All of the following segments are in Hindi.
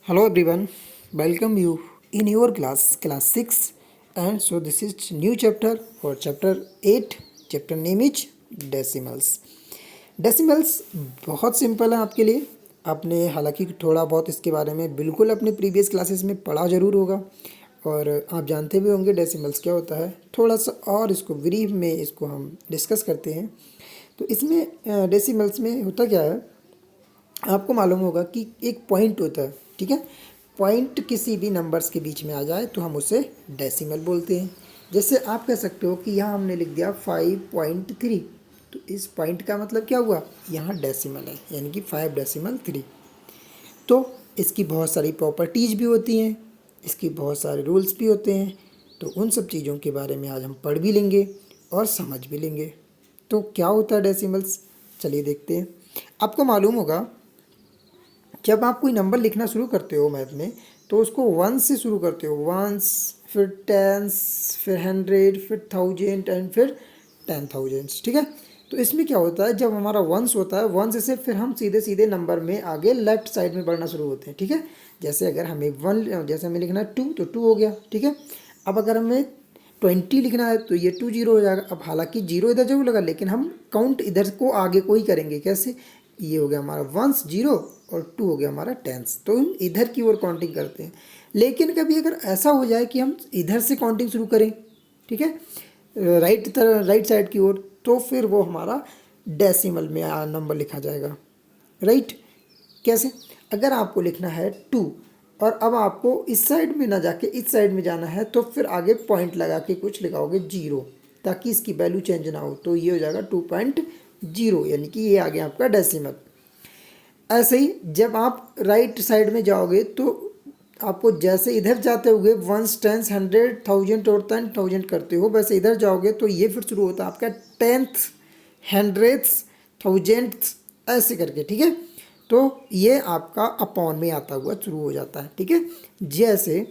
Hello everyone, welcome you in your class 6, and so this is new chapter for chapter 8. Chapter name is decimals. Decimals बहुत सिंपल है आपके लिए। आपने हालांकि थोड़ा बहुत इसके बारे में बिल्कुल अपने प्रीवियस क्लासेस में पढ़ा ज़रूर होगा और आप जानते भी होंगे डेसिमल्स क्या होता है। थोड़ा सा और इसको ब्रीफ में इसको हम डिस्कस करते हैं। तो इसमें डेसिमल्स में होता क्या है, आपको मालूम होगा कि एक पॉइंट होता है, ठीक है। पॉइंट किसी भी नंबर्स के बीच में आ जाए तो हम उसे डेसिमल बोलते हैं। जैसे आप कह सकते हो कि यहाँ हमने लिख दिया 5.3, तो इस पॉइंट का मतलब क्या हुआ, यहाँ डेसिमल है, यानी कि 5.3। तो इसकी बहुत सारी प्रॉपर्टीज़ भी होती हैं, इसकी बहुत सारे रूल्स भी होते हैं। तो उन सब चीज़ों के बारे में आज हम पढ़ भी लेंगे और समझ भी लेंगे। तो क्या होता है डेसिमल्स, चलिए देखते हैं। आपको मालूम होगा जब आप कोई नंबर लिखना शुरू करते हो मैथ में, तो उसको 1 से शुरू करते हो, 1 फिर 10 फिर 100 फिर 1000 एंड फिर 10,000, ठीक है। तो इसमें क्या होता है, जब हमारा 1 होता है, 1 से फिर हम सीधे सीधे नंबर में आगे लेफ्ट साइड में बढ़ना शुरू होते हैं, ठीक है। जैसे अगर हमें 1, जैसे हमें लिखना है 2, तो 2 हो गया, ठीक है। अब अगर हमें 20 लिखना है तो ये 2 0 हो जाएगा। अब हालांकि 0 इधर जरूर लगा, लेकिन हम काउंट इधर को आगे को ही करेंगे। कैसे, ये हो गया हमारा 1 0 और 2 हो गया हमारा 10, तो हम इधर की ओर काउंटिंग करते हैं। लेकिन कभी अगर ऐसा हो जाए कि हम इधर से काउंटिंग शुरू करें, ठीक है, राइट साइड की ओर, तो फिर वो हमारा डेसिमल में नंबर लिखा जाएगा, राइट। कैसे, अगर आपको लिखना है 2 और अब आपको इस साइड में ना जाके इस साइड में जाना है, तो फिर आगे पॉइंट लगा के कुछ लिखाओगे 0, ताकि इसकी वैल्यू चेंज ना हो। तो ये हो जाएगा 2.0, यानी कि ये आ गया आपका डेसिमल। ऐसे ही जब आप राइट साइड में जाओगे तो आपको जैसे इधर जाते हुए 1 10 100 1000 और 10,000 करते हो, वैसे इधर जाओगे तो ये फिर शुरू होता है आपका 10th 100th 1000th ऐसे करके, ठीक है। तो ये आपका अपॉन में आता हुआ शुरू हो जाता है, ठीक है। जैसे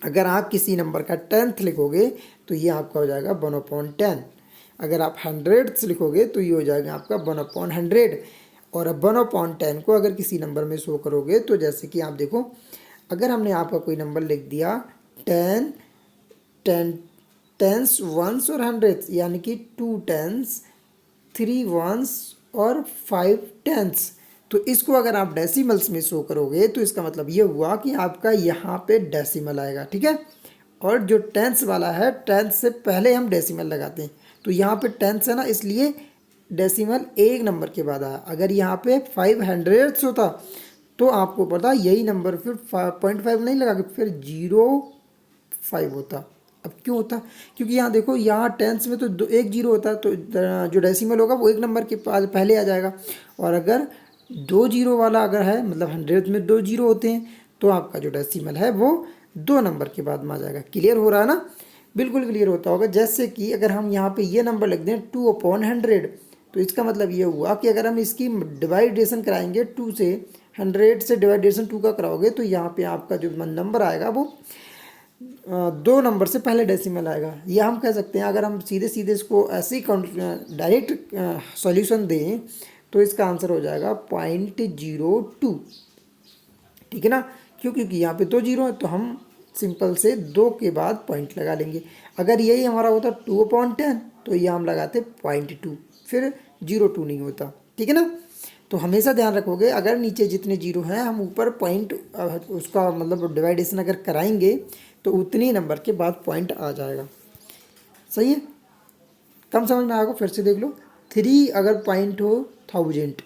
अगर आप किसी नंबर का 10th लिखोगे तो ये आपका हो जाएगा 1/10। अगर आप 100th लिखोगे तो ये हो जाएगा आपका 1/100। और अब 1/10 को अगर किसी नंबर में शो करोगे, तो जैसे कि आप देखो, अगर हमने आपका कोई नंबर लिख दिया 10 10 10s 1s और 100s, यानी कि 2 10s 3 1s और 5 10s, तो इसको अगर आप डेसिमल्स में शो करोगे तो इसका मतलब ये हुआ कि आपका यहाँ पे डेसिमल आएगा, ठीक है। और जो टेंस वाला है, टेंस से पहले हम डेसिमल लगाते हैं, तो यहाँ पे टेंस है ना, इसलिए डेसिमल एक नंबर के बाद आया। अगर यहाँ पे 500 होता तो आपको पता यही नंबर फिर 0.5 नहीं लगा के फिर 0.5 होता। अब क्यों होता, क्योंकि यहाँ देखो, यहाँ टेंस में तो एक 0 होता है, तो जो डेसिमल होगा वो एक नंबर के पास पहले आ जाएगा। और अगर 2 0 वाला अगर है, मतलब 100 में 2 0 होते हैं, तो आपका जो डेसिमल है वो 2 नंबर के बाद में आ जाएगा। क्लियर हो रहा है ना, बिल्कुल क्लियर होता होगा। जैसे कि अगर हम यहाँ पे ये नंबर लिख दें 2/100, तो इसका मतलब ये हुआ कि अगर हम इसकी डिवाइडेशन कराएंगे 2 से, 100 से डिवाइडेशन 2 का कराओगे, तो यहाँ पे आपका जो नंबर आएगा वो 2 नंबर से पहले डेसिमल आएगा। या हम कह सकते हैं, अगर हम सीधे सीधे इसको ऐसे ही डायरेक्ट सॉल्यूशन दें, तो इसका आंसर हो जाएगा 0.02, ठीक है ना। क्यों, क्योंकि यहाँ पे 2 0 है, तो हम सिंपल से 2 के बाद पॉइंट लगा लेंगे। अगर यही हमारा होता 2/10, तो ये हम लगाते 0.2, फिर 0.2 नहीं होता, ठीक है ना। तो हमेशा ध्यान रखोगे, अगर नीचे जितने 0 हैं हम ऊपर पॉइंट उसका मतलब डिवाइडेशन अगर कराएंगे, तो उतनी नंबर के बाद पॉइंट आ जाएगा। सही है, कम समझ में आएगा, फिर से देख लो। 3 अगर पॉइंट हो 1000,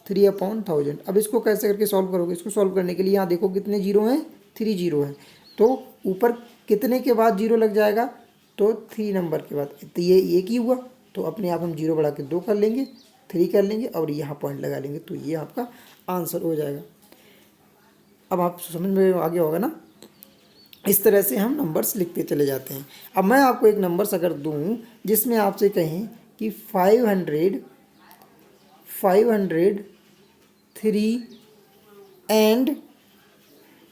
3/1000। अब इसको कैसे करके सॉल्व करोगे, इसको सॉल्व करने के लिए यहाँ देखो कितने 0 हैं, 3 0 हैं, तो ऊपर कितने के बाद 0 लग जाएगा, तो 3 नंबर के बाद। तो ये एक ही हुआ, तो अपने आप हम 0 बढ़ा के 2 कर लेंगे, 3 कर लेंगे और यहाँ पॉइंट लगा लेंगे, तो ये आपका आंसर हो जाएगा। अब आप समझ में आ गया होगा ना। इस तरह से हम नंबर्स लिखते चले जाते हैं। अब मैं आपको एक नंबर्स अगर दूं जिसमें आपसे कहें कि 503 एंड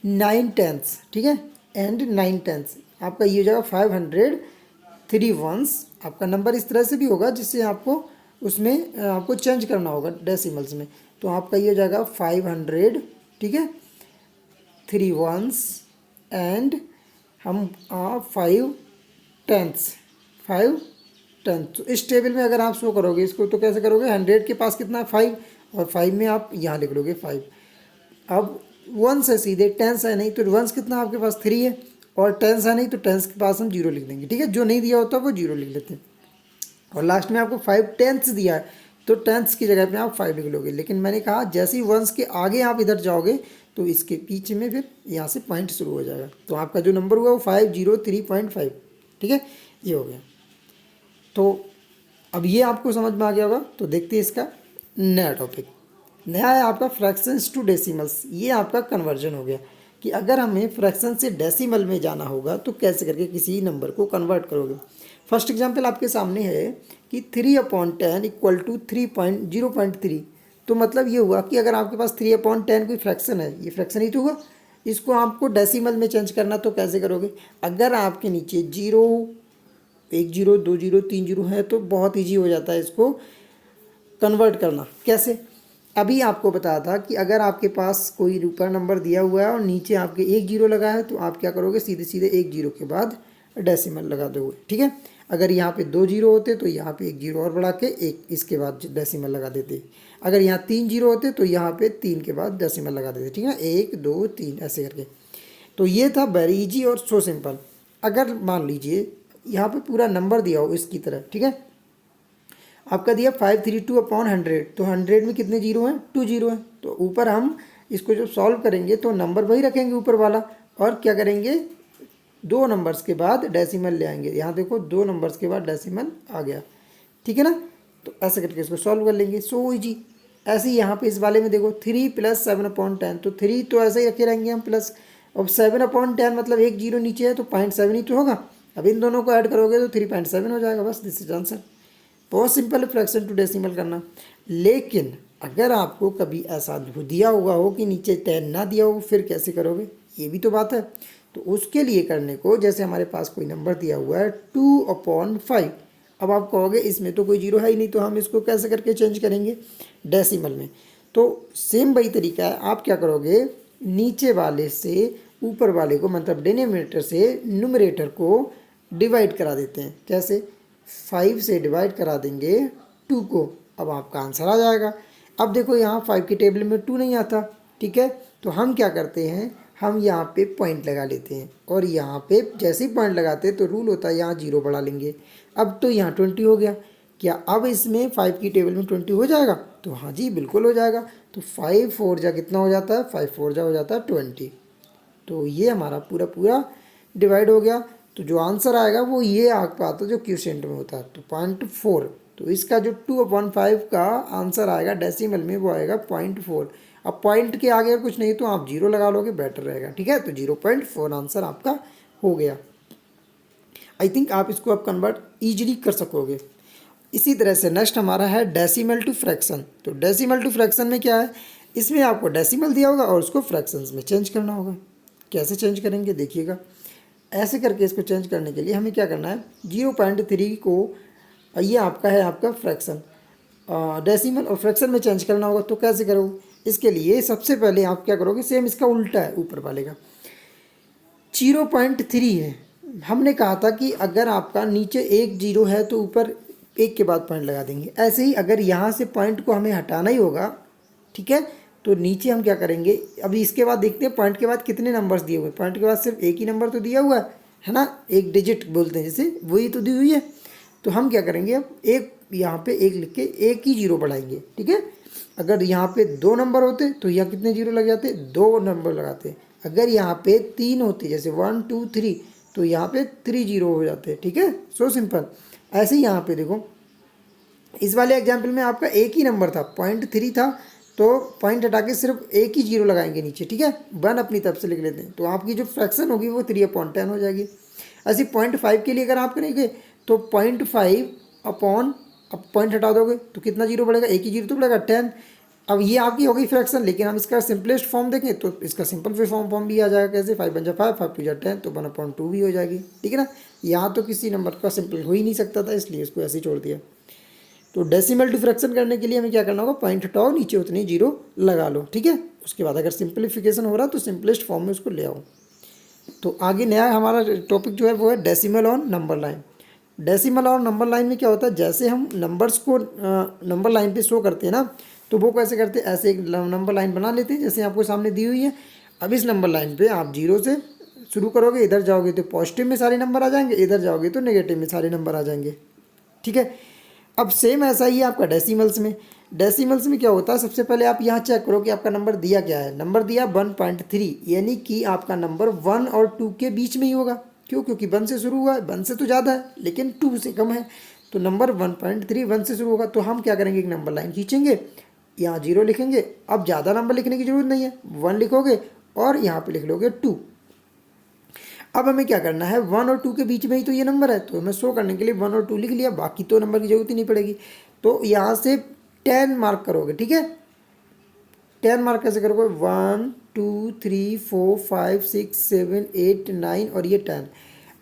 9/10, ठीक है, एंड 9/10, आपका ये हो जाएगा 503 वंस। आपका नंबर इस तरह से भी होगा जिससे आपको उसमें आपको चेंज करना होगा डेसिमल्स में, तो आपका ये हो जाएगा 500, ठीक है, 3 ones एंड हम 5/10, 5/10। तो इस टेबल में अगर आप शो करोगे इसको तो कैसे करोगे, 100 के पास कितना है 5, और 5 में आप यहाँ लिख लोगे 5। अब वंस है सीधे, टेंस है नहीं, तो वंस कितना आपके पास 3 है, और टेंस है नहीं तो टेंस के पास हम 0 लिख देंगे, ठीक है। जो नहीं दिया होता वो 0 लिख लेते हैं। और लास्ट में आपको 5/10 दिया है तो टेंस की जगह पे आप 5 लिख लोगे। लेकिन मैंने कहा जैसे ही वंस के आगे आप इधर जाओगे तो इसके पीछे में फिर यहाँ से पॉइंट शुरू हो जाएगा, तो आपका जो नंबर हुआ वो 503.5, ठीक है, ये हो गया। तो अब ये आपको समझ में आ गया होगा। तो देखते हैं इसका नया टॉपिक। नया है आपका फ्रैक्शंस टू डेसिमल्स। ये आपका कन्वर्जन हो गया कि अगर हमें फ्रैक्शन से डेसिमल में जाना होगा तो कैसे करके किसी नंबर को कन्वर्ट करोगे। फर्स्ट एग्जांपल आपके सामने है कि 3/10 इक्वल टू 0.3। तो मतलब ये हुआ कि अगर आपके पास 3/10 कोई फ्रैक्शन है, ये फ्रैक्शन ही तो हुआ, इसको आपको डेसिमल में चेंज करना, तो कैसे करोगे। अगर आपके नीचे 0, 1 0, 2 0, 3 0 है तो बहुत ईजी हो जाता है इसको कन्वर्ट करना। कैसे, अभी आपको बताया था कि अगर आपके पास कोई ऊपर नंबर दिया हुआ है और नीचे आपके 1 0 लगा है तो आप क्या करोगे, सीधे सीधे 1 0 के बाद डेसिमल लगा दोगे, ठीक है। अगर यहाँ पे 2 0 होते तो यहाँ पे 1 0 और बढ़ा के 1 इसके बाद डेसिमल लगा देते। अगर यहाँ 3 0 होते तो यहाँ पे 3 के बाद डेसिमल लगा देते, ठीक है, 1 2 3 ऐसे करके। तो ये था वेरी इजी और सो सिंपल। अगर मान लीजिए यहाँ पे पूरा नंबर दिया हो इसकी तरह, ठीक है, आपका दिया 532/100, तो 100 में कितने जीरो हैं, 2 जीरो हैं। तो ऊपर हम इसको जब सॉल्व करेंगे तो नंबर वही रखेंगे ऊपर वाला, और क्या करेंगे, 2 नंबर्स के बाद डेसिमल ले आएंगे। यहाँ देखो 2 नंबर्स के बाद डेसिमल आ गया, ठीक है ना। तो ऐसे करके इसको सॉल्व कर लेंगे, सो इजी। ऐसे ही यहाँ पे इस वाले में देखो 3 + 7/10, तो 3 तो ऐसे ही रखे रहेंगे हम प्लस, अब 7/10 मतलब 1 0 नीचे है तो 0.7 ही तो होगा। अब इन दोनों को ऐड करोगे तो 3.7 हो जाएगा, बस दिस इज आंसर। बहुत सिंपल है फ्रैक्शन टू डेसिमल करना। लेकिन अगर आपको कभी ऐसा दिया हुआ हो कि नीचे 10 ना दिया हो, फिर कैसे करोगे, ये भी तो बात है। तो उसके लिए करने को, जैसे हमारे पास कोई नंबर दिया हुआ है 2/5, अब आप कहोगे इसमें तो कोई जीरो है ही नहीं, तो हम इसको कैसे करके चेंज करेंगे डेसिमल में। तो सेम वही तरीका है, आप क्या करोगे, नीचे वाले से ऊपर वाले को, मतलब डिनोमिनेटर से न्यूमरेटर को डिवाइड करा देते हैं। कैसे, 5 से डिवाइड करा देंगे 2 को, अब आपका आंसर आ जाएगा। अब देखो यहाँ 5 की टेबल में 2 नहीं आता, ठीक है, तो हम क्या करते हैं, हम यहाँ पे पॉइंट लगा लेते हैं, और यहाँ पे जैसे ही पॉइंट लगाते हैं तो रूल होता है यहाँ 0 बढ़ा लेंगे। अब तो यहाँ 20 हो गया, क्या अब इसमें 5 की टेबल में 20 हो जाएगा, तो हाँ जी बिल्कुल हो जाएगा। तो 5 4 जा कितना हो जाता है, 5 4 जा हो जाता है 20। तो ये हमारा पूरा पूरा डिवाइड हो गया। तो जो आंसर आएगा वो ये आ पाता है जो क्वेश्चन में होता है, तो 0.4। तो इसका जो 2/5 का आंसर आएगा डेसिमल में वो आएगा 0.4। अब पॉइंट के आगे कुछ नहीं तो आप 0 लगा लोगे, बेटर रहेगा, ठीक है। तो 0.4 आंसर आपका हो गया। आई थिंक आप इसको अब कन्वर्ट ईजिली कर सकोगे। इसी तरह से नेक्स्ट हमारा है डेसिमल टू फ्रैक्शन। तो डेसिमल टू फ्रैक्शन में क्या है, इसमें आपको डेसिमल दिया होगा और उसको फ्रैक्शंस में चेंज करना होगा। कैसे चेंज करेंगे देखिएगा। ऐसे करके इसको चेंज करने के लिए हमें क्या करना है, 0.3 को, ये आपका है आपका फ्रैक्शन, डेसिमल और फ्रैक्शन में चेंज करना होगा। तो कैसे करोगे, इसके लिए सबसे पहले आप क्या करोगे, सेम इसका उल्टा है ऊपर वाले का। 0.3 है, हमने कहा था कि अगर आपका नीचे 1 0 है तो ऊपर 1 के बाद पॉइंट लगा देंगे। ऐसे ही अगर यहाँ से पॉइंट को हमें हटाना ही होगा, ठीक है, तो नीचे हम क्या करेंगे, अभी इसके बाद देखते हैं पॉइंट के बाद कितने नंबर्स दिए हुए हैं। पॉइंट के बाद सिर्फ एक ही नंबर तो दिया हुआ है ना, एक डिजिट बोलते हैं जैसे, वही तो दी हुई है। तो हम क्या करेंगे, अब एक यहाँ पे 1 लिख के 1 ही 0 बढ़ाएंगे, ठीक है। अगर यहाँ पे 2 नंबर होते तो यहाँ कितने 0 लग जाते, 2 नंबर लगाते। अगर यहाँ पे 3 होते, जैसे 1 2 3, तो यहाँ पे 3 0 हो जाते, ठीक है, सो सिंपल। ऐसे ही यहाँ पे देखो, इस वाले एग्जाम्पल में आपका एक ही नंबर था, 0.3 था, तो पॉइंट हटा के सिर्फ 1 ही 0 लगाएंगे नीचे, ठीक है, 1 अपनी तरफ से लिख लेते हैं। तो आपकी जो फ्रैक्शन होगी वो 3/10 हो जाएगी। ऐसे 0.5 के लिए अगर आप करेंगे तो 0.5 अपॉन, अब पॉइंट हटा दोगे तो कितना 0 बढ़ेगा, 1 ही 0 तो बढ़ेगा 10। अब ये आपकी हो गई फ्रैक्शन, लेकिन हम इसका सिंपलेस्ट फॉर्म देखें तो इसका सिंपल फॉर्म भी आ जाएगा। कैसे, 5 1 5, 5 2 10, तो 1/2 भी हो जाएगी, ठीक है ना। यहाँ तो किसी नंबर का सिंपल हो ही नहीं सकता था, इसलिए इसको ऐसे ही छोड़ दिया। तो डेसिमल टू फ्रैक्शन करने के लिए हमें क्या करना होगा, पॉइंट हटाओ, नीचे उतने 0 लगा लो, ठीक है, उसके बाद अगर सिंप्लीफिकेशन हो रहा तो सिंपलेस्ट फॉर्म में उसको ले आओ। तो आगे नया हमारा टॉपिक जो है वो है decimal on number line. Decimal और नंबर लाइन में क्या होता है, जैसे हम नंबर्स को नंबर लाइन पे शो करते हैं ना, तो वो कैसे करते हैं, ऐसे एक नंबर लाइन बना लेते हैं जैसे आपको सामने दी हुई है। अब इस नंबर लाइन पे आप 0 से शुरू करोगे, इधर जाओगे तो पॉजिटिव में सारे नंबर आ जाएंगे, इधर जाओगे तो नेगेटिव में सारे नंबर आ जाएंगे, ठीक है। अब सेम ऐसा ही है आपका डेसिमल्स में। डेसिमल्स में क्या होता है, सबसे पहले आप यहाँ चेक करो कि आपका नंबर दिया क्या है। नंबर दिया 1.3, यानी कि आपका नंबर 1 और 2 के बीच में ही होगा। क्यों? क्योंकि 1 से शुरू हुआ है, 1 से तो ज़्यादा है लेकिन 2 से कम है, तो नंबर 1.3 1 से शुरू होगा। तो हम क्या करेंगे, एक नंबर लाइन खींचेंगे, यहाँ 0 लिखेंगे। अब ज़्यादा नंबर लिखने की जरूरत नहीं है, 1 लिखोगे और यहाँ पे लिख लोगे 2। अब हमें क्या करना है, 1 और 2 के बीच में ही तो ये नंबर है, तो हमें शो करने के लिए 1 और 2 लिख लिया, बाकी तो नंबर की जरूरत ही नहीं पड़ेगी। तो यहाँ से 10 मार्क करोगे, ठीक है। 10 मार्क कैसे करोगे, 1 2 3 4 5 6 7 8 9 और ये 10।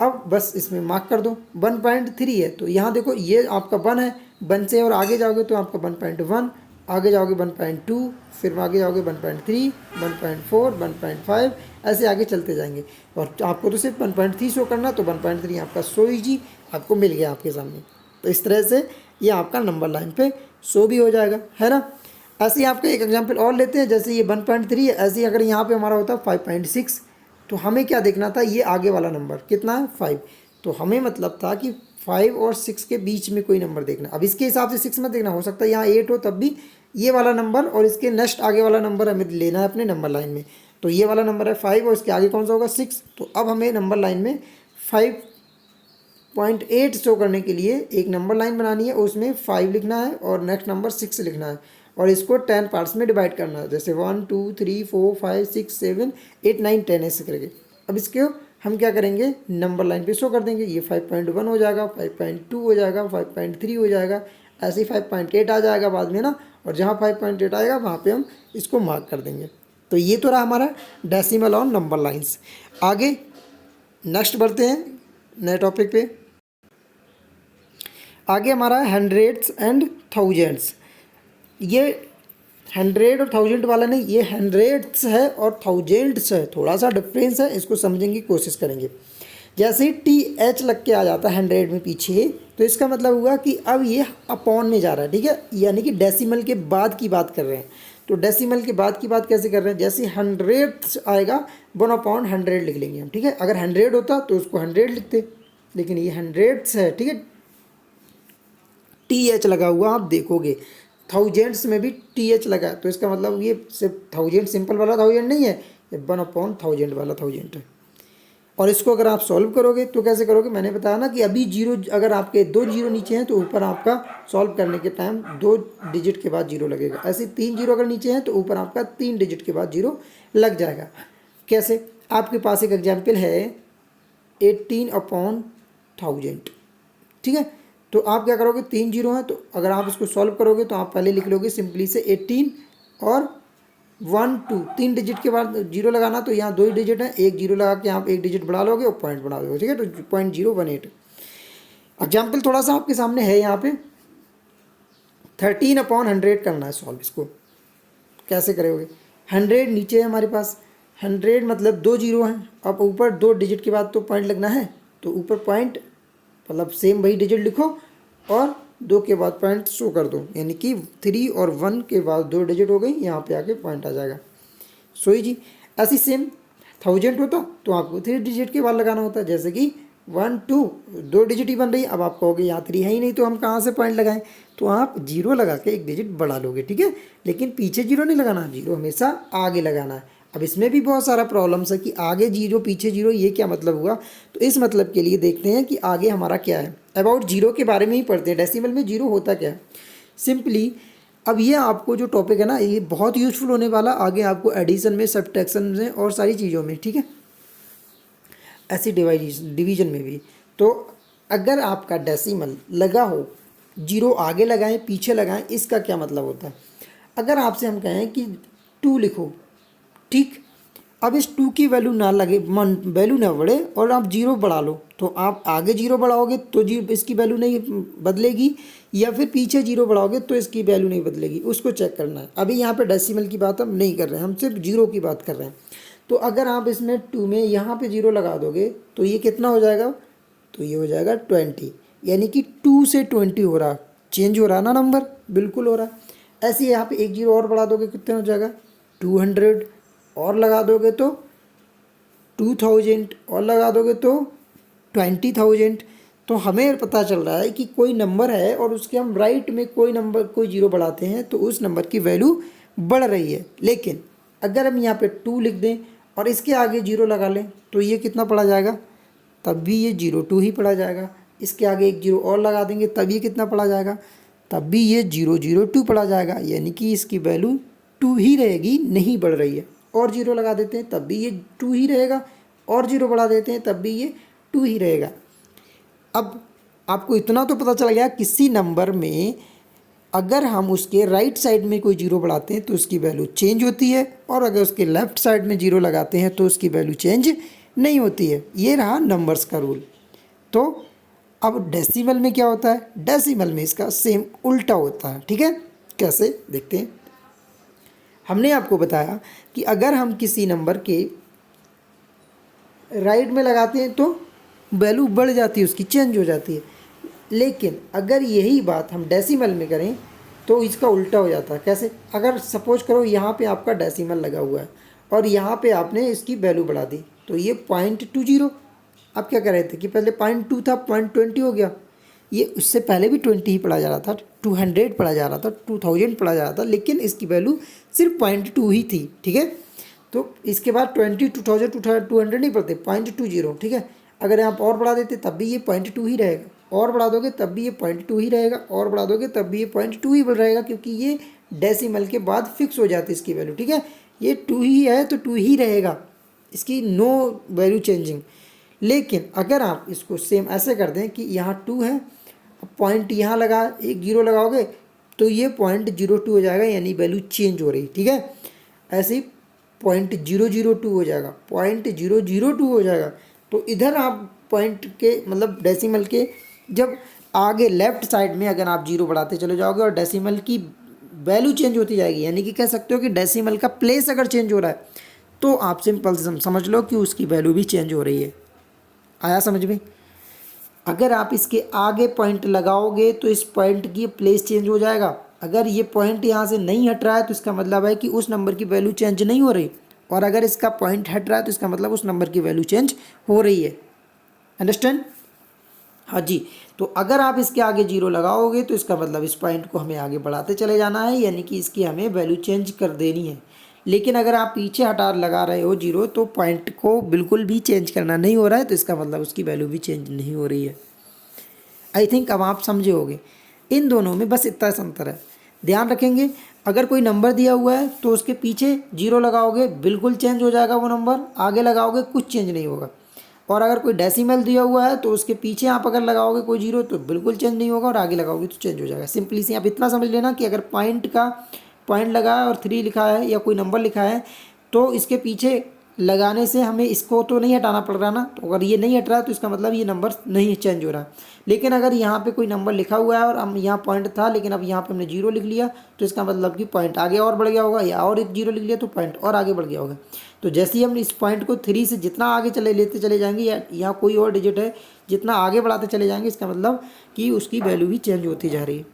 अब बस इसमें मार्क कर दो। 1.3 है तो यहाँ देखो ये आपका 1 है, 1 से और आगे जाओगे तो आपका 1.1, आगे जाओगे 1.2, फिर आगे जाओगे 1.3 1.4 1.5, ऐसे आगे चलते जाएंगे। और आपको तो सिर्फ 1.3 शो करना, तो 1.3 आपका शो ईजी आपको मिल गया आपके सामने। तो इस तरह से ये आपका नंबर लाइन पे शो भी हो जाएगा, है ना। ऐसे ही आपका एक एग्जांपल और लेते हैं, जैसे ये 1.3 है, ऐसे ही अगर यहाँ पे हमारा होता 5.6, तो हमें क्या देखना था, ये आगे वाला नंबर कितना है 5, तो हमें मतलब था कि 5 और 6 के बीच में कोई नंबर देखना। अब इसके हिसाब से 6 मत देखना, हो सकता है यहाँ 8 हो, तब भी ये वाला नंबर और इसके नेक्स्ट आगे वाला नंबर हमें लेना है अपने नंबर लाइन में। तो ये वाला नंबर है 5 और इसके आगे कौन सा होगा 6। तो अब हमें नंबर लाइन में 5.8 शो करने के लिए एक नंबर लाइन बनानी है, उसमें 5 लिखना है और नेक्स्ट नंबर 6 लिखना है, और इसको 10 पार्ट्स में डिवाइड करना है, जैसे 1 2 3 4 5 6 7 8 9 10 ऐसे करके। अब इसको हम क्या करेंगे, नंबर लाइन पे शो कर देंगे। ये 5.1 हो जाएगा, 5.2 हो जाएगा, 5.3 हो जाएगा, ऐसे ही 5.8 आ जाएगा बाद में ना, और जहाँ 5.8 आएगा वहाँ पे हम इसको मार्क कर देंगे। तो ये तो रहा हमारा डेसिमल ऑन नंबर लाइन्स। आगे नेक्स्ट बढ़ते हैं नए टॉपिक पे। आगे हमारा हंड्रेड्स एंड थाउजेंड्स। ये 100 और 1000 वाला नहीं, ये हंड्रेड्स है और थाउजेंड्स है, थोड़ा सा डिफरेंस है, इसको समझने की कोशिश करेंगे। जैसे ही TH लग के आ जाता है 100 में पीछे, तो इसका मतलब हुआ कि अब ये अपॉन में जा रहा है, ठीक है, यानी कि डेसिमल के बाद की बात कर रहे हैं। तो डेसिमल के बाद की बात कैसे कर रहे हैं, जैसे हंड्रेड्स आएगा 1/100 लिख लेंगे हम, ठीक है। अगर 100 होता तो उसको 100 लिखते, लेकिन ये हंड्रेड्स है, ठीक है, TH लगा हुआ आप देखोगे। थाउजेंड्स में भी TH लगा है, तो इसका मतलब ये सिर्फ थाउजेंड सिंपल वाला थाउजेंड नहीं है, ये 1/1000 वाला थाउजेंड है। और इसको अगर आप सॉल्व करोगे तो कैसे करोगे, मैंने बताया ना कि अभी जीरो, अगर आपके 2 जीरो नीचे हैं तो ऊपर आपका सॉल्व करने के टाइम 2 डिजिट के बाद जीरो लगेगा। ऐसे 3 जीरो अगर नीचे हैं तो ऊपर आपका 3 डिजिट के बाद जीरो लग जाएगा। कैसे, आपके पास एक एग्जाम्पल है 18/1000, ठीक है। तो आप क्या करोगे, 3 जीरो हैं, तो अगर आप इसको सॉल्व करोगे तो आप पहले लिख लोगे सिंपली से 18 और 1 2, 3 डिजिट के बाद जीरो लगाना, तो यहाँ 2 ही डिजिट है, एक जीरो लगा के आप एक डिजिट बढ़ा लोगे और पॉइंट बना दोगे, ठीक है। तो 0.018 एग्जाम्पल थोड़ा सा आपके सामने है। यहाँ पे 13/100 करना है सॉल्व। इसको कैसे करोगे, 100 नीचे है हमारे पास, 100 मतलब 2 जीरो हैं, अब ऊपर 2 डिजिट के बाद तो पॉइंट लगना है, तो ऊपर पॉइंट मतलब सेम वही डिजिट लिखो और 2 के बाद पॉइंट शो कर दो, यानी कि 3 और 1 के बाद 2 डिजिट हो गई, यहाँ पे आके पॉइंट आ जाएगा। सोई जी, ऐसी सेम 1000 होता तो आपको 3 डिजिट के बाद लगाना होता, जैसे कि 1 2 2 डिजिट ही बन रही। अब आप कहोगे यहाँ 3 है ही नहीं तो हम कहाँ से पॉइंट लगाएं, तो आप जीरो लगा के एक डिजिट बढ़ा लोगे, ठीक है, लेकिन पीछे जीरो नहीं लगाना, जीरो हमेशा आगे लगाना है। अब इसमें भी बहुत सारा प्रॉब्लम्स है कि आगे जीरो पीछे जीरो, ये क्या मतलब हुआ। तो इस मतलब के लिए देखते हैं कि आगे हमारा क्या है। अबाउट जीरो के बारे में ही पढ़ते हैं, डेसिमल में जीरो होता क्या है सिंपली। अब ये आपको जो टॉपिक है ना, ये बहुत यूजफुल होने वाला आगे आपको एडिशन में, सब्ट्रैक्शन में और सारी चीज़ों में, ठीक है, ऐसी डिवीजन में भी। तो अगर आपका डेसिमल लगा हो, जीरो आगे लगाएं पीछे लगाएं, इसका क्या मतलब होता है। अगर आपसे हम कहें कि 2 लिखो, ठीक, अब इस 2 की वैल्यू ना लगे, वैल्यू ना बढ़े और आप जीरो बढ़ा लो, तो आप आगे जीरो बढ़ाओगे तो जी इसकी वैल्यू नहीं बदलेगी, या फिर पीछे जीरो बढ़ाओगे तो इसकी वैल्यू नहीं बदलेगी, उसको चेक करना है। अभी यहाँ पे डेसिमल की बात हम नहीं कर रहे हैं, हम सिर्फ जीरो की बात कर रहे हैं। तो अगर आप इसमें 2 में यहाँ पे जीरो लगा दोगे तो ये कितना हो जाएगा, तो ये हो जाएगा 20, यानी कि 2 से 20 हो रहा, चेंज हो रहा ना नंबर, बिल्कुल हो रहा। ऐसे ही यहाँ पे एक जीरो और बढ़ा दोगे कितना हो जाएगा 200, और लगा दोगे तो 2000, और लगा दोगे तो 20,000। तो हमें पता चल रहा है कि कोई नंबर है और उसके हम राइट में कोई जीरो बढ़ाते हैं तो उस नंबर की वैल्यू बढ़ रही है। लेकिन अगर हम यहाँ पे 2 लिख दें और इसके आगे जीरो लगा लें तो ये कितना पड़ा जाएगा, तब भी ये 02 ही पड़ा जाएगा। इसके आगे एक जीरो और लगा देंगे तब ये कितना पड़ा जाएगा, तब भी ये 002 पड़ा जाएगा, यानी कि इसकी वैल्यू 2 ही रहेगी, नहीं बढ़ रही है। और जीरो लगा देते हैं तब भी ये 2 ही रहेगा, और जीरो बढ़ा देते हैं तब भी ये 2 ही रहेगा। अब आपको इतना तो पता चल गया, किसी नंबर में अगर हम उसके राइट साइड में कोई जीरो बढ़ाते हैं तो उसकी वैल्यू चेंज होती है, और अगर उसके लेफ़्ट साइड में जीरो लगाते हैं तो उसकी वैल्यू चेंज नहीं होती है। ये रहा नंबर्स का रूल। तो अब डेसिमल में क्या होता है, डेसिमल में इसका सेम उल्टा होता है। ठीक है, कैसे देखते हैं। हमने आपको बताया कि अगर हम किसी नंबर के राइट में लगाते हैं तो वैल्यू बढ़ जाती है, उसकी चेंज हो जाती है। लेकिन अगर यही बात हम डेसिमल में करें तो इसका उल्टा हो जाता है। कैसे, अगर सपोज करो यहाँ पे आपका डेसिमल लगा हुआ है और यहाँ पे आपने इसकी वैल्यू बढ़ा दी, तो ये 0.20, आप क्या कह रहे थे कि पहले 0.2 था, 0.20 हो गया। ये उससे पहले भी 20 ही पढ़ा जा रहा था, 200 पढ़ा जा रहा था, 2000 पढ़ा जा रहा था, लेकिन इसकी वैल्यू सिर्फ 0.2 ही थी। ठीक है, तो इसके बाद 20, 2000, 200 नहीं पढ़ते, 0.20। ठीक है, अगर आप और बढ़ा देते तब भी ये 0.2 ही रहेगा, और बढ़ा दोगे तब भी ये 0.2 ही रहेगा, और बढ़ा दोगे तब भी ये 0.2 ही बढ़ रहेगा, क्योंकि ये डेसिमल के बाद फिक्स हो जाती है इसकी वैल्यू। ठीक है, ये 2 ही है तो 2 ही रहेगा, इसकी नो वैल्यू चेंजिंग। लेकिन अगर आप इसको सेम ऐसे कर दें कि यहाँ 2 है, पॉइंट यहाँ लगा, एक जीरो लगाओगे तो ये 0.02 हो जाएगा, यानी वैल्यू चेंज हो रही। ठीक है, ऐसे ही 0.002 हो जाएगा, 0.002 हो जाएगा। तो इधर आप पॉइंट के मतलब डेसिमल के जब आगे लेफ्ट साइड में अगर आप जीरो बढ़ाते चले जाओगे और डेसिमल की वैल्यू चेंज होती जाएगी, यानी कि कह सकते हो कि डेसिमल का प्लेस अगर चेंज हो रहा है तो आप सिंपल समझ लो कि उसकी वैल्यू भी चेंज हो रही है। आया समझ में। अगर आप इसके आगे पॉइंट लगाओगे तो इस पॉइंट की प्लेस चेंज हो जाएगा। अगर ये पॉइंट यहाँ से नहीं हट रहा है तो इसका मतलब है कि उस नंबर की वैल्यू चेंज नहीं हो रही, और अगर इसका पॉइंट हट रहा है तो इसका मतलब उस नंबर की वैल्यू चेंज हो रही है। अंडरस्टैंड। हाँ जी, तो अगर आप इसके आगे जीरो लगाओगे तो इसका मतलब इस पॉइंट को हमें आगे बढ़ाते चले जाना है, यानी कि इसकी हमें वैल्यू चेंज कर देनी है। लेकिन अगर आप पीछे हटा लगा रहे हो जीरो तो पॉइंट को बिल्कुल भी चेंज करना नहीं हो रहा है, तो इसका मतलब उसकी वैल्यू भी चेंज नहीं हो रही है। आई थिंक अब आप समझे होगे। इन दोनों में बस इतना अंतर है, ध्यान रखेंगे। अगर कोई नंबर दिया हुआ है तो उसके पीछे जीरो लगाओगे बिल्कुल चेंज हो जाएगा वो नंबर, आगे लगाओगे कुछ चेंज नहीं होगा। और अगर कोई डेसिमल दिया हुआ है तो उसके पीछे आप अगर लगाओगे कोई जीरो तो बिल्कुल चेंज नहीं होगा, और आगे लगाओगे तो चेंज हो जाएगा। सिंपली सी आप इतना समझ लेना कि अगर पॉइंट लगा है और 3 लिखा है या कोई नंबर लिखा है तो इसके पीछे लगाने से हमें इसको तो नहीं हटाना पड़ रहा ना, तो अगर ये नहीं हट रहा है तो इसका मतलब ये नंबर नहीं चेंज हो रहा। लेकिन अगर यहाँ पे कोई नंबर लिखा हुआ है और हम यहाँ पॉइंट था लेकिन अब यहाँ पे हमने जीरो लिख लिया तो इसका मतलब कि पॉइंट आगे और बढ़ गया होगा, या और एक जीरो लिख लिया तो पॉइंट और आगे बढ़ गया होगा। तो जैसे ही हम इस पॉइंट को 3 से जितना आगे लेते चले जाएंगे, या यहाँ कोई और डिजिट है जितना आगे बढ़ाते चले जाएंगे, इसका मतलब कि उसकी वैल्यू भी चेंज होती जा रही है।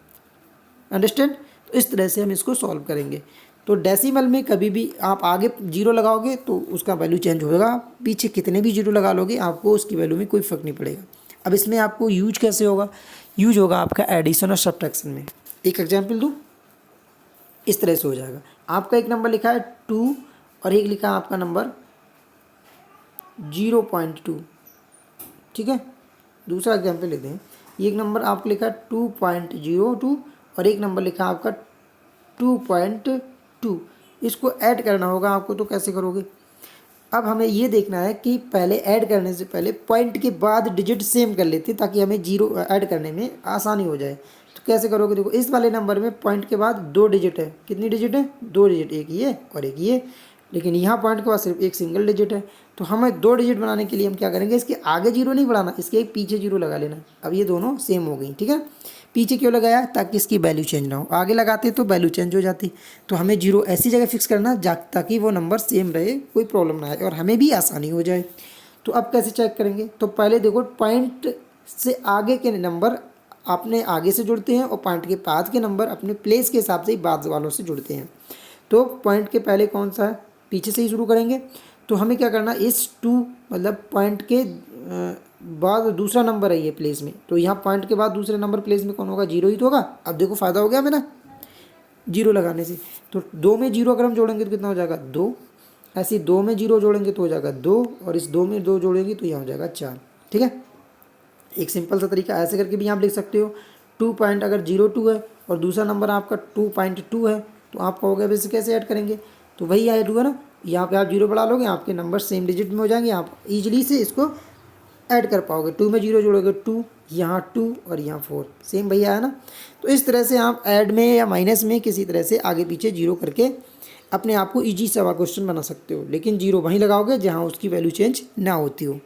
अंडरस्टैंड। तो इस तरह से हम इसको सॉल्व करेंगे। तो डेसिमल में कभी भी आप आगे जीरो लगाओगे तो उसका वैल्यू चेंज होगा, पीछे कितने भी जीरो लगा लोगे आपको उसकी वैल्यू में कोई फ़र्क नहीं पड़ेगा। अब इसमें आपको यूज कैसे होगा, यूज होगा आपका एडिशन और सब्ट्रैक्शन में। एक एग्जांपल दूँ, इस तरह से हो जाएगा। आपका एक नंबर लिखा है 2 और एक लिखा है आपका नंबर 0.2। ठीक है, दूसरा एग्जाम्पल लेते हैं। एक नंबर आपको लिखा है 2.02 और एक नंबर लिखा है आपका 2.2। इसको ऐड करना होगा आपको, तो कैसे करोगे। अब हमें ये देखना है कि पहले ऐड करने से पहले पॉइंट के बाद डिजिट सेम कर लेते ताकि हमें जीरो ऐड करने में आसानी हो जाए। तो कैसे करोगे, देखो इस वाले नंबर में पॉइंट के बाद 2 डिजिट है। कितनी डिजिट है, 2 डिजिट, एक ये और एक ये। लेकिन यहाँ पॉइंट के पास सिर्फ एक सिंगल डिजिट है। तो हमें 2 डिजिट बनाने के लिए हम क्या करेंगे, इसके आगे जीरो नहीं बढ़ाना, इसके एक पीछे जीरो लगा लेना। अब ये दोनों सेम हो गई, ठीक है। पीछे क्यों लगाया, ताकि इसकी वैल्यू चेंज ना हो, आगे लगाते तो वैल्यू चेंज हो जाती। तो हमें जीरो ऐसी जगह फिक्स करना ताकि वो नंबर सेम रहे, कोई प्रॉब्लम ना आए और हमें भी आसानी हो जाए। तो अब कैसे चेक करेंगे, तो पहले देखो पॉइंट से आगे के नंबर अपने आगे से जुड़ते हैं और पॉइंट के बाद के नंबर अपने प्लेस के हिसाब से ही बाद वालों से जुड़ते हैं। तो पॉइंट के पहले कौन सा है, पीछे से ही शुरू करेंगे। तो हमें क्या करना, इस 2 मतलब पॉइंट के बाद दूसरा नंबर है ये प्लेस में, तो यहाँ पॉइंट के बाद दूसरे नंबर प्लेस में कौन होगा, जीरो ही तो होगा। अब देखो फ़ायदा हो गया मेरा जीरो लगाने से। तो 2 में जीरो अगर हम जोड़ेंगे तो कितना हो जाएगा, 2। ऐसे 2 में जीरो जोड़ेंगे तो हो जाएगा 2, और इस 2 में 2 जोड़ेंगे तो यहाँ हो जाएगा 4, ठीक है। एक सिंपल सा तरीका ऐसे करके भी आप लिख सकते हो। 2 पॉइंट अगर 02 है और दूसरा नंबर आपका 2.2 है, तो आप कहोगे वैसे कैसे ऐड करेंगे, तो वही ऐड हुआ ना, यहाँ पे आप जीरो बढ़ा लोगे, आपके नंबर सेम डिजिट में हो जाएंगे, आप इजीली से इसको ऐड कर पाओगे। 2 में जीरो जोड़ोगे 2, यहाँ 2 और यहाँ 4, सेम भैया है ना। तो इस तरह से आप ऐड में या माइनस में किसी तरह से आगे पीछे जीरो करके अपने आप को ईजी सा क्वेश्चन बना सकते हो, लेकिन जीरो वहीं लगाओगे जहाँ उसकी वैल्यू चेंज ना होती हो,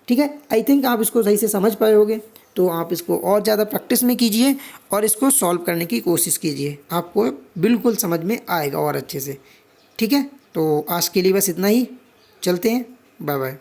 ठीक है। आई थिंक आप इसको सही से समझ पाए होगे। तो आप इसको और ज़्यादा प्रैक्टिस में कीजिए और इसको सॉल्व करने की कोशिश कीजिए, आपको बिल्कुल समझ में आएगा और अच्छे से, ठीक है। तो आज के लिए बस इतना ही, चलते हैं, बाय बाय।